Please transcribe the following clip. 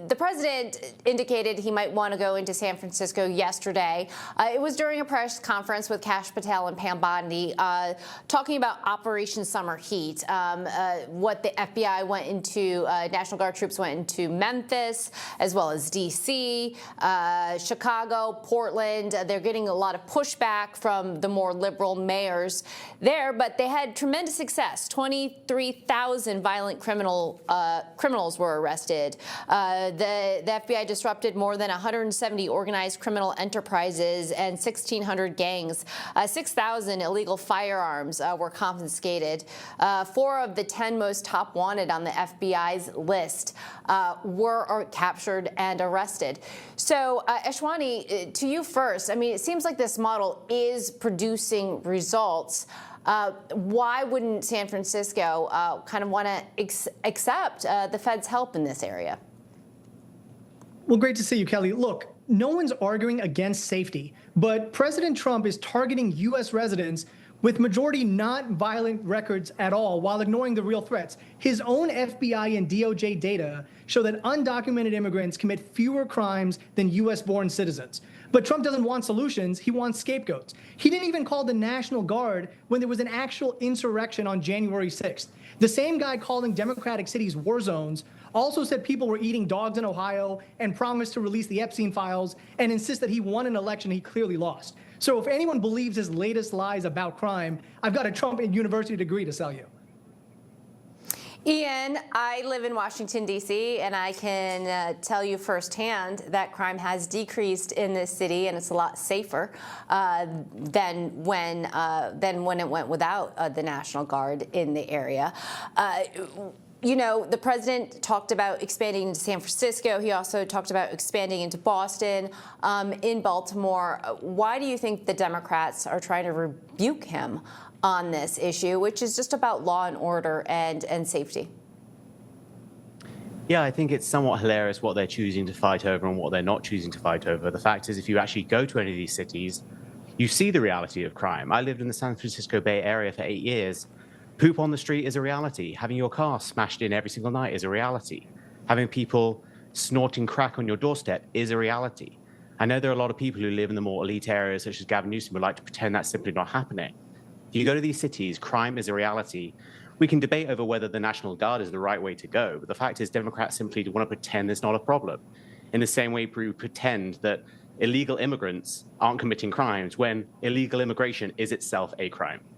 the president indicated he might want to go into San Francisco yesterday. It was during a press conference with Kash Patel and Pam Bondi, talking about Operation Summer Heat, what the FBI went into, National Guard troops went into Memphis, as well as D.C., Chicago, Portland. They're getting a lot of pushback from the more liberal mayors there, but they had tremendous success. 23,000 violent criminals were arrested. The FBI disrupted more than 170 organized criminal enterprises and 1,600 gangs. 6,000 illegal firearms were confiscated. 4 of the 10 most top wanted on the FBI's list were captured and arrested. So, Ashwani, to you first. I mean, it seems like this model is producing results. Why wouldn't San Francisco kind of want to accept the Fed's help in this area? Well, great to see you, Kelly. Look, no one's arguing against safety, but President Trump is targeting U.S. residents with majority not violent records at all while ignoring the real threats. His own FBI and DOJ data show that undocumented immigrants commit fewer crimes than U.S.-born citizens. But Trump doesn't want solutions, he wants scapegoats. He didn't even call the National Guard when there was an actual insurrection on January 6th. The same guy calling Democratic cities war zones also said people were eating dogs in Ohio and promised to release the Epstein files and insist that he won an election he clearly lost. So if anyone believes his latest lies about crime, I've got a Trump university degree to sell you. Ian, I live in Washington, D.C., and I can tell you firsthand that crime has decreased in this city, and it's a lot safer than when it went without the National Guard in the area. You know, the president talked about expanding into San Francisco. He also talked about expanding into Boston, in Baltimore. Why do you think the Democrats are trying to rebuke him on this issue, which is just about law and order and safety? Yeah, I think it's somewhat hilarious what they're choosing to fight over and what they're not choosing to fight over. The fact is, if you actually go to any of these cities, you see the reality of crime. I lived in the San Francisco Bay Area for 8 years. Poop on the street is a reality. Having your car smashed in every single night is a reality. Having people snorting crack on your doorstep is a reality. I know there are a lot of people who live in the more elite areas, such as Gavin Newsom, who like to pretend that's simply not happening. If you go to these cities, crime is a reality. We can debate over whether the National Guard is the right way to go, but the fact is Democrats simply want to pretend it's not a problem. In the same way we pretend that illegal immigrants aren't committing crimes when illegal immigration is itself a crime.